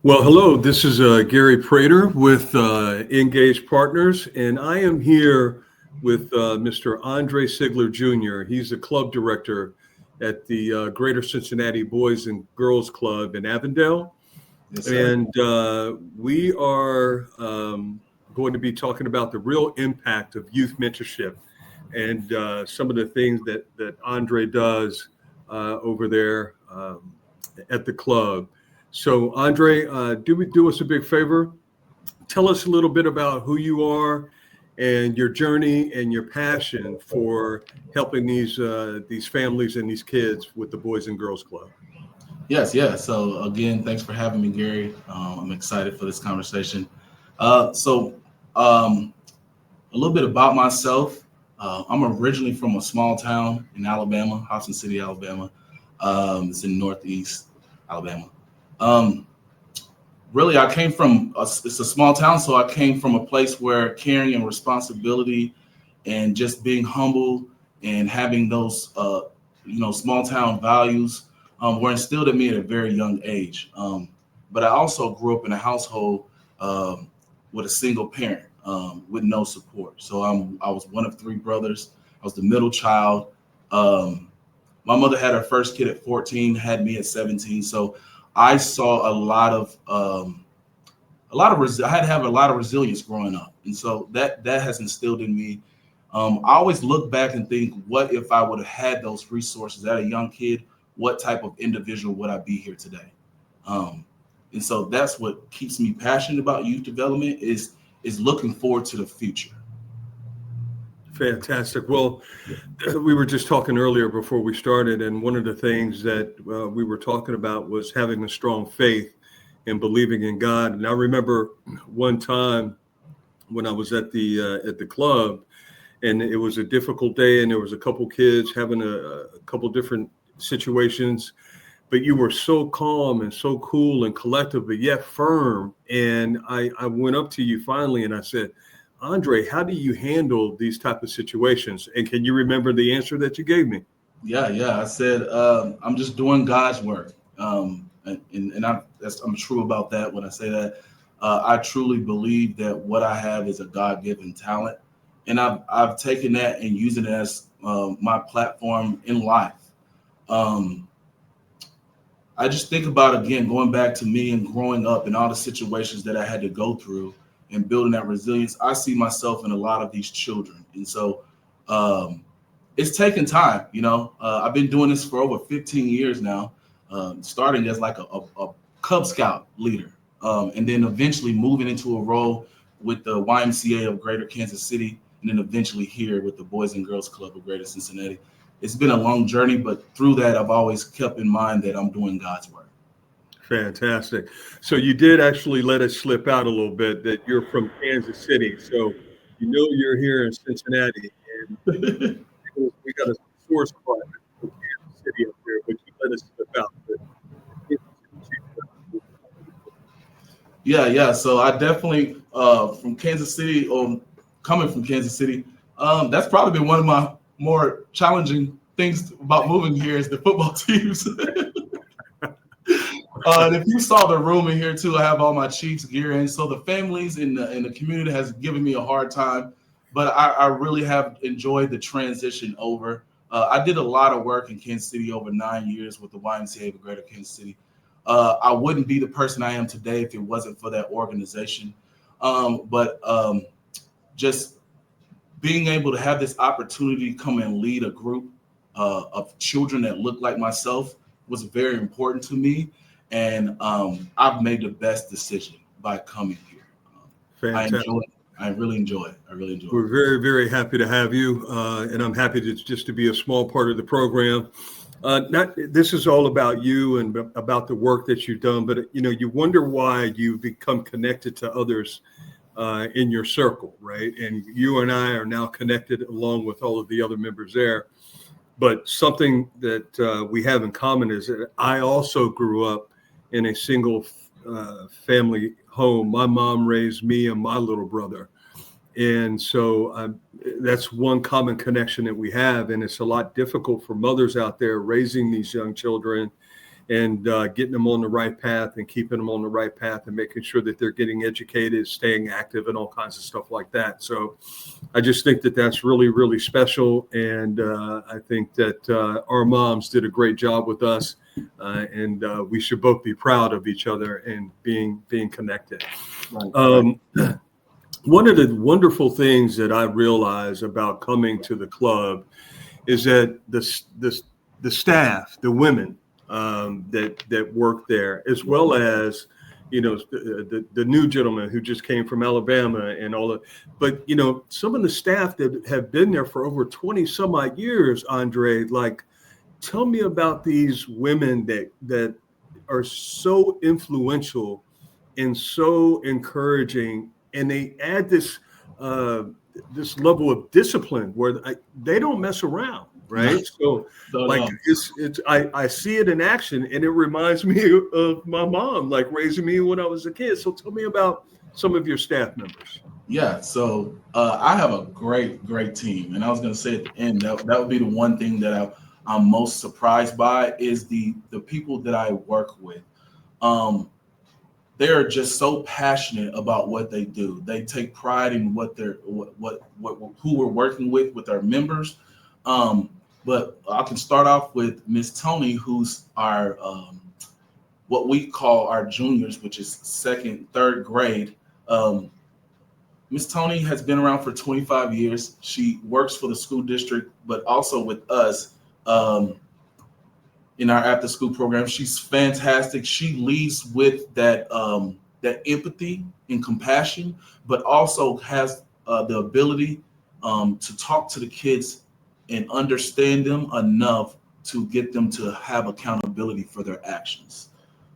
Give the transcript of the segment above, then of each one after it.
Well, hello, this is Gary Prater with Ingage Partners, and I am here with Mr. Andre Sigler Jr. He's the club director at the Greater Cincinnati Boys and Girls Club in Avondale. Yes, sir. And we are going to be talking about the real impact of youth mentorship and some of the things that Andre does over there at the club. So, Andre, do us a big favor. Tell us a little bit about who you are and your journey and your passion for helping these families and these kids with the Boys and Girls Club. Yes, yeah. So again, thanks for having me, Gary. I'm excited for this conversation. So a little bit about myself. I'm originally from a small town in Alabama, Hobson City, Alabama. It's in Northeast Alabama. Um, Really, I came from it's a small town, so I came from a place where caring and responsibility and just being humble and having those small town values were instilled in me at a very young age. But I also grew up in a household with a single parent with no support. So I was one of three brothers. I was the middle child. My mother had her first kid at 14, had me at 17. So I saw I had to have a lot of resilience growing up, and so that has instilled in me. I always look back and think, what if I would have had those resources as a young kid? What type of individual would I be here today? And so that's what keeps me passionate about youth development is looking forward to the future. Fantastic. Well, we were just talking earlier before we started, and one of the things that we were talking about was having a strong faith and believing in God. And I remember one time when I was at the club, and it was a difficult day, and there was a couple kids having a couple different situations, but you were so calm and so cool and collective, but yet firm. And I went up to you finally, and I said, Andre, how do you handle these type of situations? And can you remember the answer that you gave me? Yeah. I said I'm just doing God's work, I'm true about that when I say that. I truly believe that what I have is a God-given talent, and I've taken that and using it as my platform in life. Um, I just think about, again, going back to me and growing up and all the situations that I had to go through and building that resilience. I see myself in a lot of these children. And so it's taken time. I've been doing this for over 15 years now, starting as like a Cub Scout leader, and then eventually moving into a role with the YMCA of Greater Kansas City, and then eventually here with the Boys and Girls Club of Greater Cincinnati. It's been a long journey, but through that, I've always kept in mind that I'm doing God's work. Fantastic. So you did actually let us slip out a little bit that you're from Kansas City. So you're here in Cincinnati, and we got a sore spot in Kansas City up there, but you let us slip out. Yeah. So I definitely from Kansas City, or coming from Kansas City, that's probably been one of my more challenging things about moving here is the football teams. And if you saw the room in here too, I have all my Chiefs gear, and so the families in the community has given me a hard time, but I really have enjoyed the transition over. I did a lot of work in Kansas City over 9 years with the YMCA of Greater Kansas City. I wouldn't be the person I am today if it wasn't for that organization. But just being able to have this opportunity to come and lead a group of children that look like myself was very important to me. And I've made the best decision by coming here. Fantastic. I really enjoy it. We're very, very happy to have you, and I'm happy to be a small part of the program. This is all about you and about the work that you've done, but you wonder why you've become connected to others in your circle, right? And you and I are now connected along with all of the other members there. But something that we have in common is that I also grew up in a single family home. My mom raised me and my little brother. And so that's one common connection that we have. And it's a lot difficult for mothers out there raising these young children and getting them on the right path and keeping them on the right path and making sure that they're getting educated, staying active, and all kinds of stuff like that. So I just think that that's really, really special. And I think that our moms did a great job with us, and we should both be proud of each other and being connected. Right. One of the wonderful things that I realize about coming to the club is that the staff, the women that work there, as well as the new gentleman who just came from Alabama and all of, but some of the staff that have been there for over 20 some odd years, Andre, like, tell me about these women that are so influential and so encouraging, and they add this level of discipline where they don't mess around, right? So I see it in action, and it reminds me of my mom, like raising me when I was a kid. So tell me about some of your staff members. Yeah, so I have a great team, and I was going to say at the end that would be the one thing that I'm most surprised by is the people that I work with. They're just so passionate about what they do. They take pride in what who we're working with our members. But I can start off with Miss Tony, who's our what we call our juniors, which is second, third grade. Miss Tony has been around for 25 years. She works for the school district, but also with us in our after school program. She's fantastic. She leads with that empathy and compassion, but also has the ability to talk to the kids and understand them enough to get them to have accountability for their actions.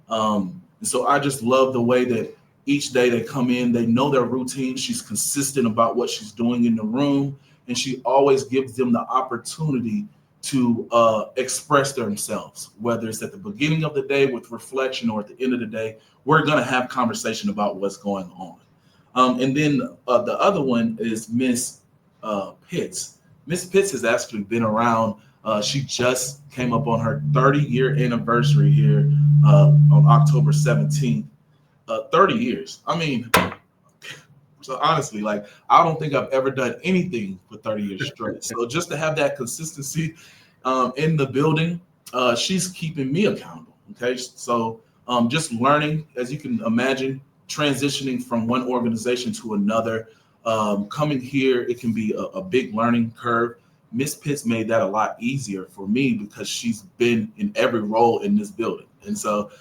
And so I just love the way that each day they come in, they know their routine. She's consistent about what she's doing in the room, and she always gives them the opportunity to express themselves, whether it's at the beginning of the day with reflection or at the end of the day. We're going to have conversation about what's going on. And then the other one is Miss Pitts. Miss Pitts has actually been around. She just came up on her 30-year anniversary here on October 17th. 30 years. I mean, so honestly, like, I don't think I've ever done anything for 30 years straight. So just to have that consistency in the building, she's keeping me accountable. Okay. So just learning, as you can imagine, transitioning from one organization to another, coming here, it can be a big learning curve. Miss Pitts made that a lot easier for me because she's been in every role in this building. And so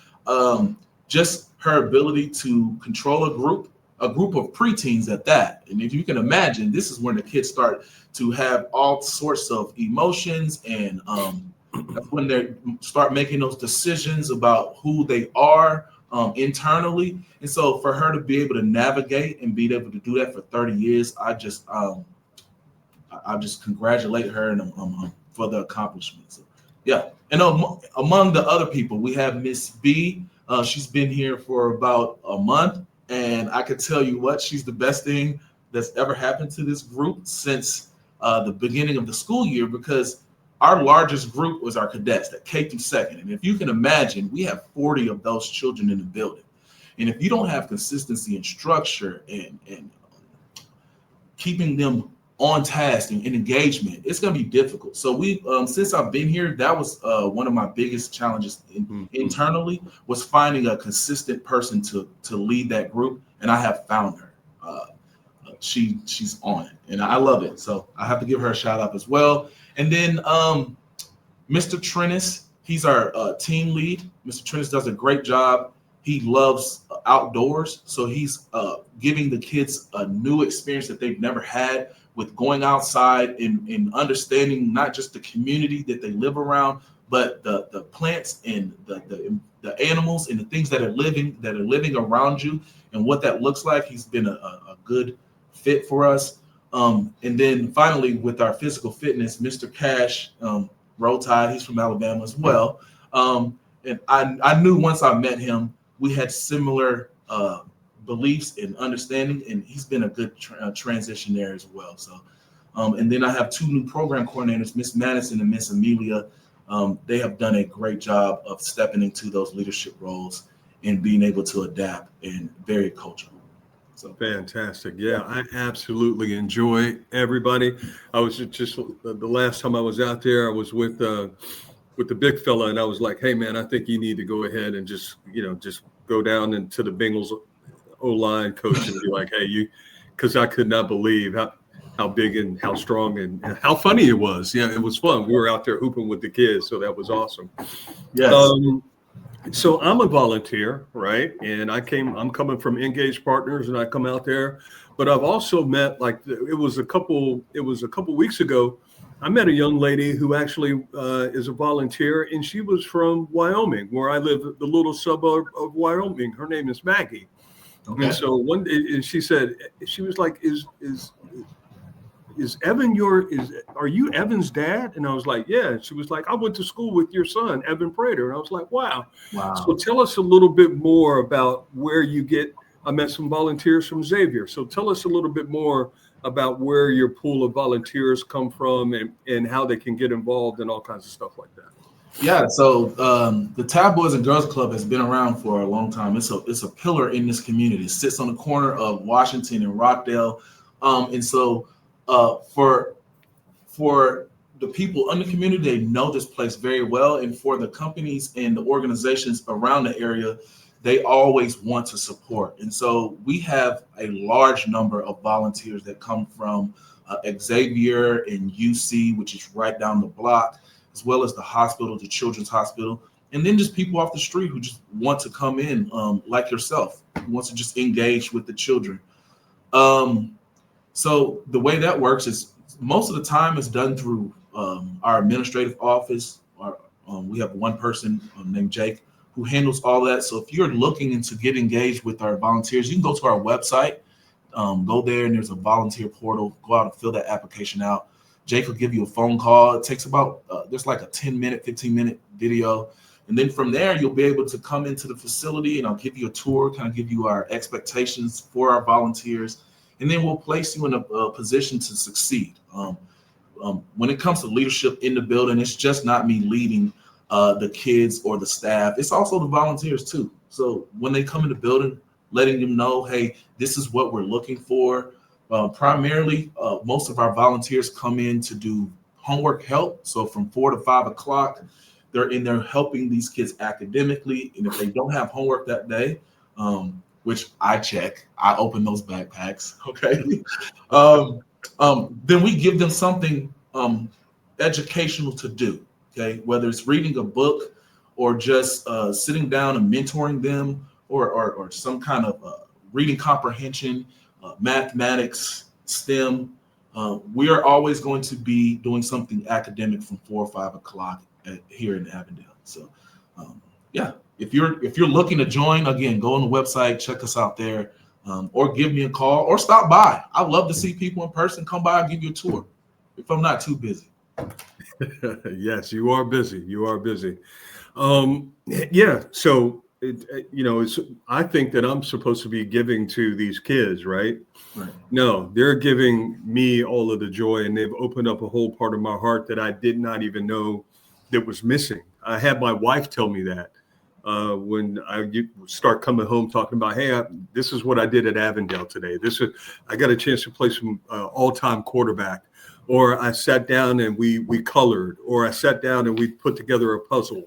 just her ability to control a group of preteens at that. And if you can imagine, this is when the kids start to have all sorts of emotions, and that's when they start making those decisions about who they are internally. And so for her to be able to navigate and be able to do that for 30 years, I just congratulate her and for the accomplishments. Yeah. And among the other people, we have Miss B. She's been here for about a month, and I could tell you what, she's the best thing that's ever happened to this group since the beginning of the school year, because our largest group was our cadets, that K through second. And if you can imagine, we have 40 of those children in the building. And if you don't have consistency and structure and keeping them on task and engagement, it's going to be difficult. So we, since I've been here, that was one of my biggest challenges internally, was finding a consistent person to lead that group, and I have found her. She's on it, and I love it. So I have to give her a shout out as well. And then Mr. Trennis, he's our team lead. Mr. Trennis does a great job. He loves outdoors, so he's giving the kids a new experience that they've never had, with going outside and understanding not just the community that they live around, but the plants and the animals and the things that are living around you and what that looks like. He's been a good fit for us. And then finally, with our physical fitness, Mr. Cash, Roll Tide, he's from Alabama as well. And I knew once I met him, we had similar beliefs and understanding, and he's been a good transition there as well. So, and then I have two new program coordinators, Miss Madison and Miss Amelia. they have done a great job of stepping into those leadership roles and being able to adapt and very coachable. So Fantastic. Yeah, I absolutely enjoy everybody. I was just the last time I was out there, I was with the big fella, and I was like, "Hey, man, I think you need to go ahead and just go down into the Bengals O-line coach and be like, hey, you," because I could not believe how big and how strong and how funny it was. Yeah, it was fun. We were out there hooping with the kids, so that was awesome. yes. So I'm a volunteer, right? And I'm coming from Ingage Partners, and I come out there, but I've also met, like, it was a couple weeks ago, I met a young lady who actually is a volunteer, and she was from Wyoming, where I live, the little suburb of Wyoming. Her name is Maggie. Okay. And so one day, and she said, she was like, is Evan are you Evan's dad? And I was like, yeah. And she was like, I went to school with your son, Evan Prater. And I was like, wow. So tell us a little bit more about where you get. I met some volunteers from Xavier. So tell us a little bit more about where your pool of volunteers come from and how they can get involved and all kinds of stuff like that. Yeah, so the Taft Boys and Girls Club has been around for a long time. It's a pillar in this community. It sits on the corner of Washington and Rockdale, and so for the people in the community, they know this place very well, and for the companies and the organizations around the area, they always want to support. And so we have a large number of volunteers that come from Xavier and UC, which is right down the block, as well as the hospital, the Children's Hospital, and then just people off the street who just want to come in, like yourself, who wants to just engage with the children. So the way that works is most of the time it's done through our administrative office. We have one person named Jake who handles all that. So if you're looking to get engaged with our volunteers, you can go to our website, go there, and there's a volunteer portal. Go out and fill that application out. Jake will give you a phone call. It takes about, there's like a 10-minute, 15-minute video. And then from there, you'll be able to come into the facility and I'll give you a tour, kind of give you our expectations for our volunteers. And then we'll place you in a position to succeed. When it comes to leadership in the building, it's just not me leading the kids or the staff. It's also the volunteers too. So when they come in the building, letting them know, hey, this is what we're looking for. Primarily, most of our volunteers come in to do homework help. So from 4 to 5 o'clock, they're in there helping these kids academically. And if they don't have homework that day, which I check, I open those backpacks, okay? Then we give them something educational to do, okay? Whether it's reading a book or just sitting down and mentoring them or some kind of reading comprehension, mathematics, STEM. We are always going to be doing something academic from 4 or 5 o'clock here in Avondale. So, yeah, if you're looking to join, again, go on the website, check us out there, or give me a call or stop by. I love to see people in person. Come by, I'll give you a tour if I'm not too busy. Yes, you are busy. You are busy. Yeah. So, I think that I'm supposed to be giving to these kids, right? Right. No, they're giving me all of the joy, and they've opened up a whole part of my heart that I did not even know that was missing. I had my wife tell me that when I start coming home talking about, hey, this is what I did at Avondale today. I got a chance to play some all-time quarterback, or I sat down and we colored, or I sat down and we put together a puzzle.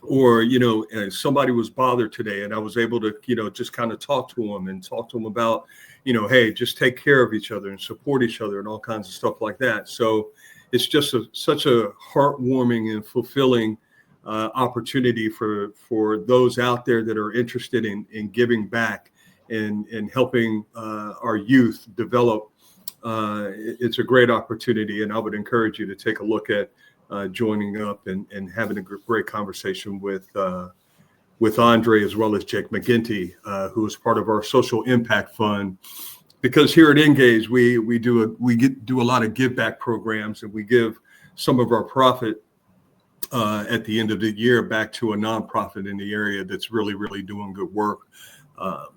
Or, somebody was bothered today and I was able to, just kind of talk to them about, hey, just take care of each other and support each other and all kinds of stuff like that. So it's just such a heartwarming and fulfilling opportunity for those out there that are interested in giving back and helping our youth develop. It's a great opportunity, and I would encourage you to take a look at joining up and having a great conversation with Andre, as well as Jake McGinty, who is part of our social impact fund. Because here at Ingage, we do a lot of give back programs, and we give some of our profit at the end of the year back to a nonprofit in the area that's really, really doing good work.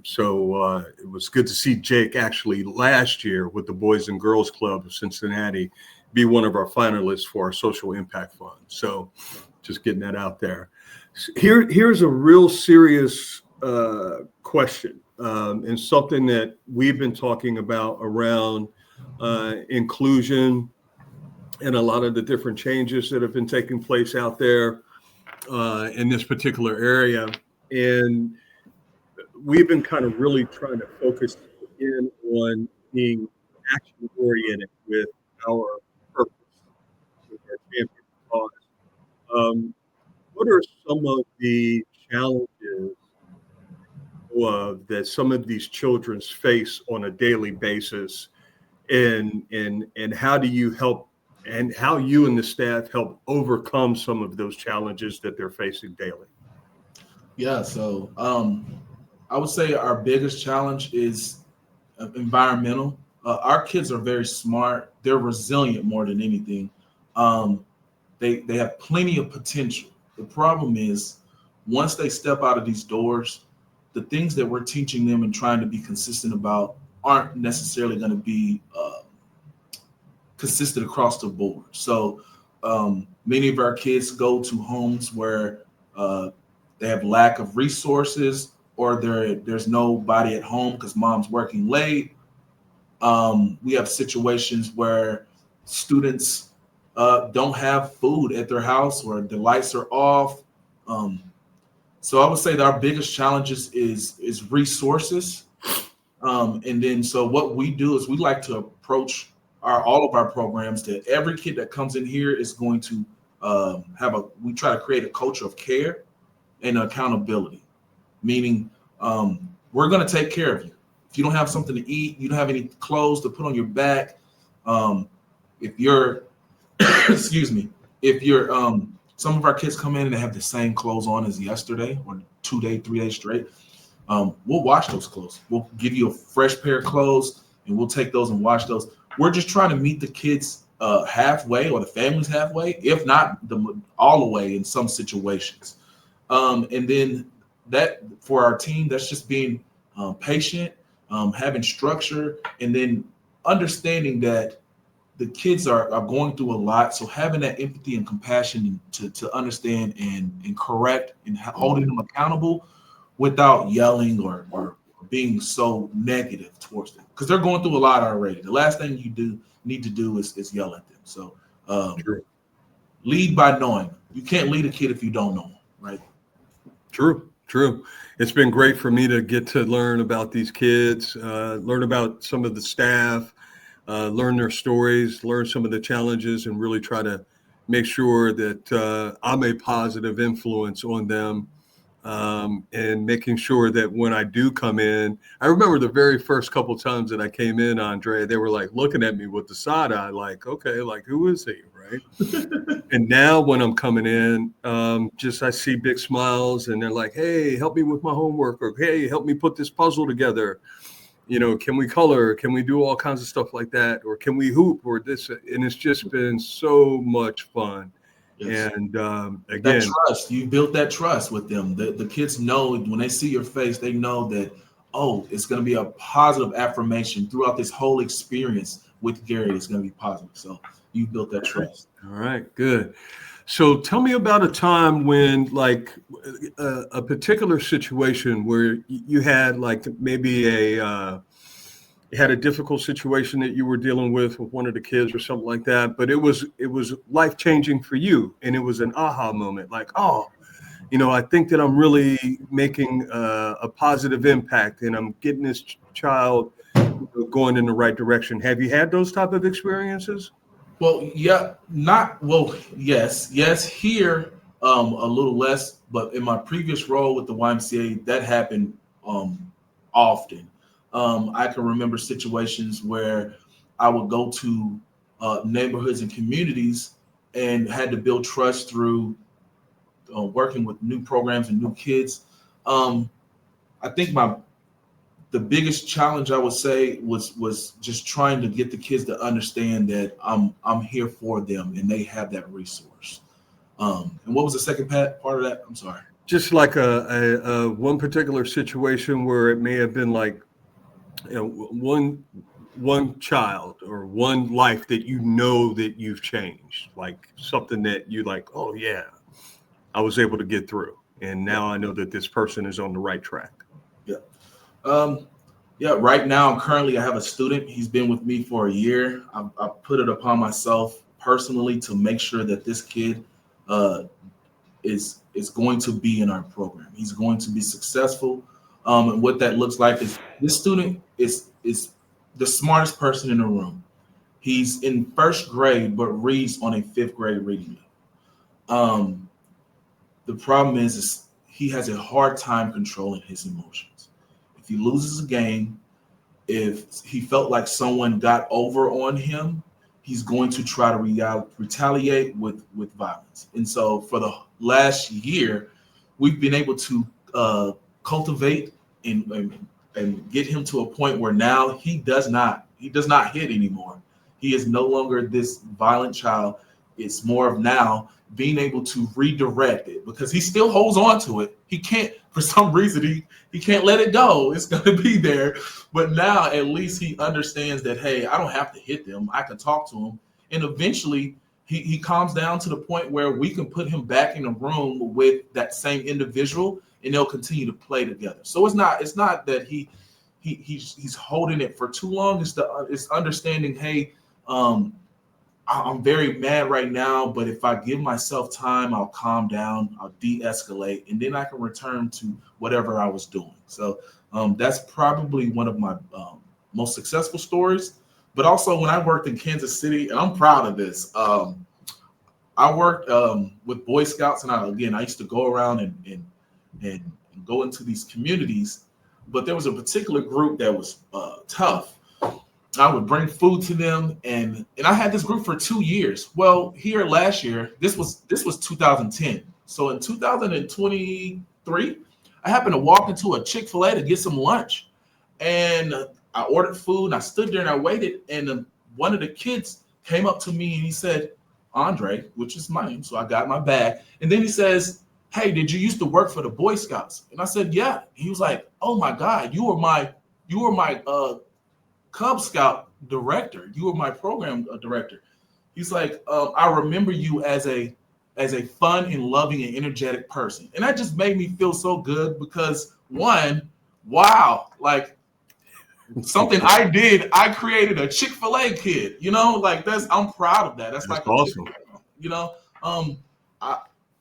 So it was good to see Jake actually last year with the Boys and Girls Club of Cincinnati be one of our finalists for our social impact fund. So just getting that out there. Here's a real serious question, and something that we've been talking about around inclusion and a lot of the different changes that have been taking place out there in this particular area. And we've been kind of really trying to focus in on being action oriented with our purpose, with our champion cause. What are some of the challenges that some of these children face on a daily basis, and how do you help, and how you and the staff help overcome some of those challenges that they're facing daily? Yeah, so I would say our biggest challenge is environmental. Our kids are very smart. They're resilient more than anything. They have plenty of potential. The problem is once they step out of these doors, the things that we're teaching them and trying to be consistent about aren't necessarily going to be consistent across the board. So many of our kids go to homes where they have lack of resources, or there's nobody at home because mom's working late. We have situations where students don't have food at their house, or the lights are off. So I would say that our biggest challenges is resources. And then so what we do is we like to approach all of our programs that every kid that comes in here is going to we try to create a culture of care and accountability, meaning we're going to take care of you. If you don't have something to eat, you don't have any clothes to put on your back. If you're, some of our kids come in and they have the same clothes on as yesterday, or 2 days, 3 days straight, we'll wash those clothes. We'll give you a fresh pair of clothes and we'll take those and wash those. We're just trying to meet the kids halfway, or the families halfway, if not all the way in some situations. And then that for our team, that's just being patient, having structure, and then understanding that the kids are going through a lot. So having that empathy and compassion to understand and correct and holding them accountable without yelling or being so negative towards them, because they're going through a lot already. The last thing you need to do is yell at them. So lead by knowing. You can't lead a kid if you don't know them, right? True. It's been great for me to get to learn about these kids, learn about some of the staff, learn their stories, learn some of the challenges, and really try to make sure that I'm a positive influence on them, and making sure that when I do come in, I remember the very first couple times that I came in, Andre, they were like looking at me with the side eye, like, okay, like who is he, right? And now when I'm coming in, I see big smiles, and they're like, hey, help me with my homework, or hey, help me put this puzzle together. Can we color? Can we do all kinds of stuff like that? Or can we hoop or this? And it's just been so much fun. Yes. And again, that trust, you built that trust with them. The kids know when they see your face, they know that, oh, it's going to be a positive affirmation throughout this whole experience with Gary. It's going to be positive. So you built that trust. All right, good. So tell me about a time when, like, a particular situation where you had, like, maybe had a difficult situation that you were dealing with one of the kids or something like that, but it was life-changing for you, and it was an aha moment, like, oh, I think that I'm really making a positive impact, and I'm getting this child going in the right direction. Have you had those type of experiences? Well, yeah, yes. Here, a little less, but in my previous role with the YMCA, that happened often. I can remember situations where I would go to neighborhoods and communities and had to build trust through working with new programs and new kids. I think the biggest challenge, I would say, was just trying to get the kids to understand that I'm here for them and they have that resource. And what was the second part of that? I'm sorry. Just like a one particular situation where it may have been like, one one child or one life that you know that you've changed, like something that you like, oh yeah, I was able to get through, and now I know that this person is on the right track. Yeah. Yeah, right now, currently, I have a student. He's been with me for a year. I put it upon myself personally to make sure that this kid is going to be in our program. He's going to be successful. And what that looks like is this student is the smartest person in the room. He's in first grade, but reads on a fifth grade reading level. The problem is he has a hard time controlling his emotions. If he loses a game, if he felt like someone got over on him, he's going to try to retaliate with violence. And so for the last year, we've been able to cultivate and get him to a point where now he does not hit anymore. He is no longer this violent child. It's more of now being able to redirect it, because he still holds on to it. He can't, for some reason, he can't let it go. It's going to be there. But now at least he understands that, hey, I don't have to hit them. I can talk to him. And eventually he calms down to the point where we can put him back in a room with that same individual, and they'll continue to play together. So it's not that he's holding it for too long. It's understanding, hey, I'm very mad right now, but if I give myself time, I'll calm down, I'll de-escalate, and then I can return to whatever I was doing. So that's probably one of my most successful stories. But also when I worked in Kansas City, and I'm proud of this, I worked with Boy Scouts, and I used to go around and go into these communities, but there was a particular group that was tough. I would bring food to them, and I had this group for 2 years. Well, here last year, this was 2010. So in 2023, I happened to walk into a Chick-fil-A to get some lunch, and I ordered food, and I stood there and I waited, and one of the kids came up to me and he said, Andre, which is my name, so I got my bag, and then he says, hey, did you used to work for the Boy Scouts? And I said, yeah. He was like, oh my God, you were my Cub Scout director. You were my program director. He's like, I remember you as a fun and loving and energetic person. And that just made me feel so good, because one, wow, like something I did, I created a Chick-fil-A kid, like I'm proud of that. That's like awesome.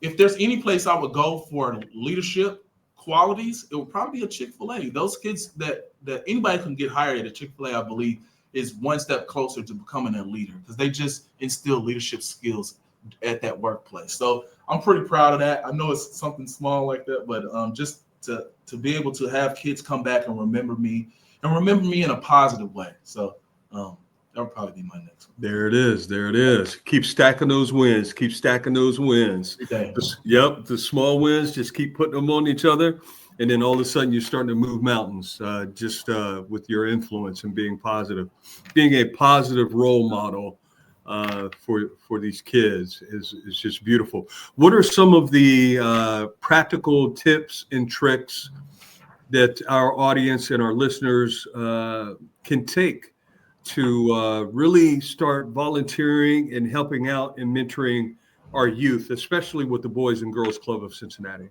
If there's any place I would go for leadership qualities, it would probably be a Chick-fil-A. Those kids that anybody can get hired at a Chick-fil-A, I believe, is one step closer to becoming a leader, because they just instill leadership skills at that workplace. So I'm pretty proud of that. I know it's something small like that, but just to be able to have kids come back and remember me in a positive way. So that would probably be my next one. There it is. Keep stacking those wins. Yep, the small wins, just keep putting them on each other. And then all of a sudden you're starting to move mountains with your influence and being positive. Being a positive role model for these kids is just beautiful. What are some of the practical tips and tricks that our audience and our listeners can take to really start volunteering and helping out and mentoring our youth, especially with the Boys and Girls Club of Cincinnati?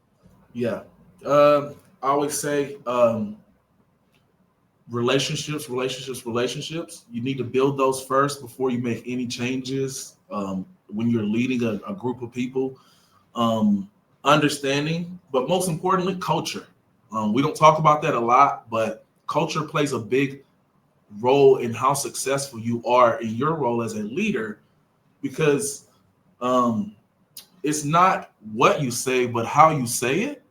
Yeah. I always say relationships. You need to build those first before you make any changes. When you're leading a group of people, understanding, but most importantly, culture. We don't talk about that a lot, but culture plays a big role in how successful you are in your role as a leader, because it's not what you say, but how you say it.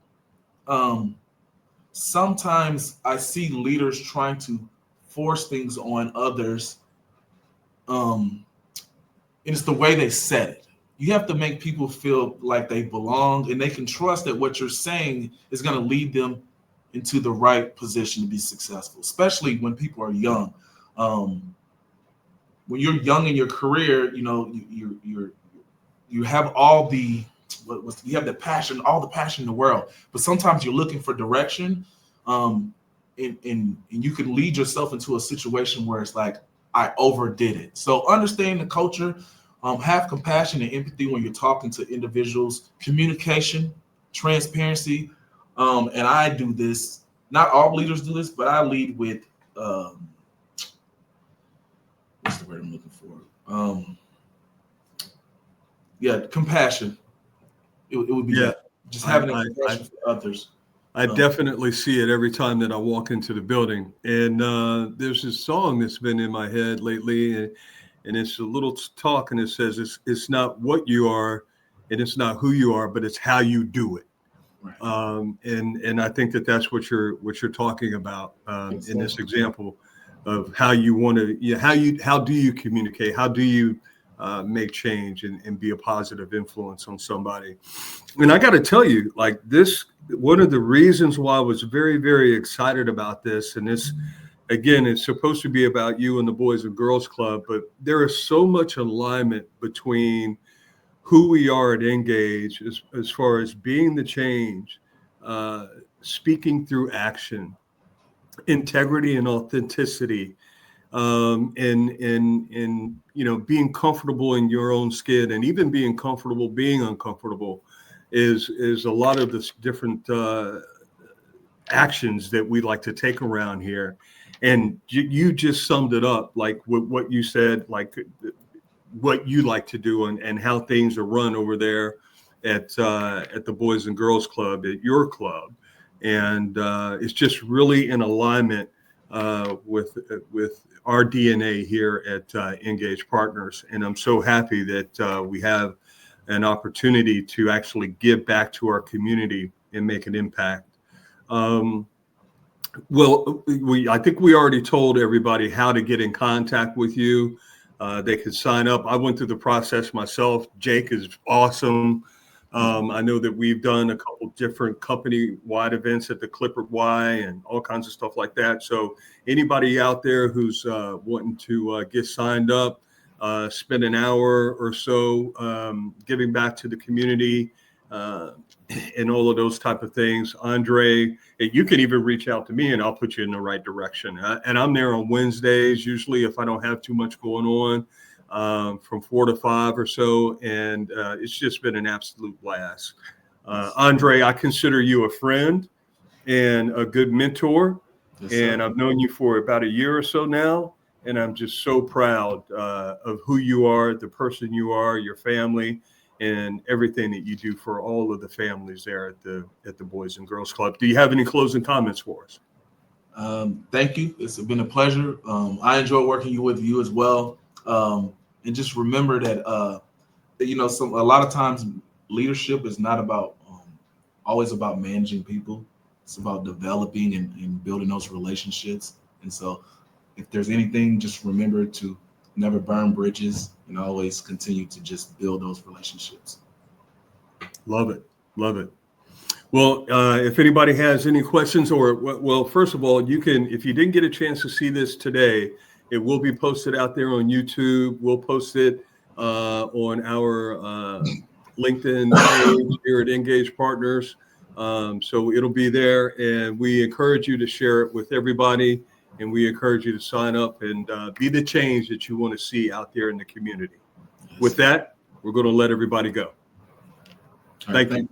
Sometimes I see leaders trying to force things on others, and it's the way they said it. You have to make people feel like they belong, and they can trust that what you're saying is going to lead them into the right position to be successful, especially when people are young. When you're young in your career, you have all the you have the passion, all the passion in the world, but sometimes you're looking for direction. and you can lead yourself into a situation where it's like, I overdid it. So understand the culture, have compassion and empathy when you're talking to individuals, communication, transparency. And I do this, not all leaders do this, but I lead with, what's the word I'm looking for? Compassion. It would be that. Just having a compassion for others. I definitely see it every time that I walk into the building. And there's this song that's been in my head lately, and it's a little talk, and it says it's not what you are, and it's not who you are, but it's how you do it. Right. And I think that's what you're talking about in this example of how you want to, how do you communicate? How do you make change and be a positive influence on somebody? And I got to tell you, like this, one of the reasons why I was very, very excited about this, and this, again, it's supposed to be about you and the Boys and Girls Club, but there is so much alignment between who we are at Ingage as far as being the change, speaking through action, integrity and authenticity, and being comfortable in your own skin, and even being comfortable being uncomfortable is a lot of the different actions that we like to take around here. And you just summed it up, like what you said, like what you like to do and how things are run over there at the Boys and Girls Club, at your club. And it's just really in alignment with our DNA here at Ingage Partners. And I'm so happy that we have an opportunity to actually give back to our community and make an impact. I think we already told everybody how to get in contact with you. They could sign up. I went through the process myself. Jake is awesome. I know that we've done a couple different company-wide events at the Clipper Y and all kinds of stuff like that. So anybody out there who's wanting to get signed up, spend an hour or so giving back to the community and all of those type of things, Andre, you can even reach out to me and I'll put you in the right direction. And I'm there on Wednesdays, usually if I don't have too much going on, from 4 to 5 or so. And it's just been an absolute blast. Andre, I consider you a friend and a good mentor. Yes, and I've known you for about a year or so now. And I'm just so proud of who you are, the person you are, your family, and everything that you do for all of the families there at the Boys and Girls Club. Do you have any closing comments for us? Thank you. It's been a pleasure. I enjoy working with you as well. And just remember that a lot of times leadership is not about always about managing people. It's about developing and building those relationships. And so if there's anything, just remember to never burn bridges and always continue to just build those relationships. Love it. Love it. Well, if anybody has any questions first of all, you can, if you didn't get a chance to see this today, it will be posted out there on YouTube. We'll post it on our LinkedIn page here at Ingage Partners. So it'll be there, and we encourage you to share it with everybody. And we encourage you to sign up and be the change that you want to see out there in the community. Yes. With that, we're going to let everybody go. Thank you.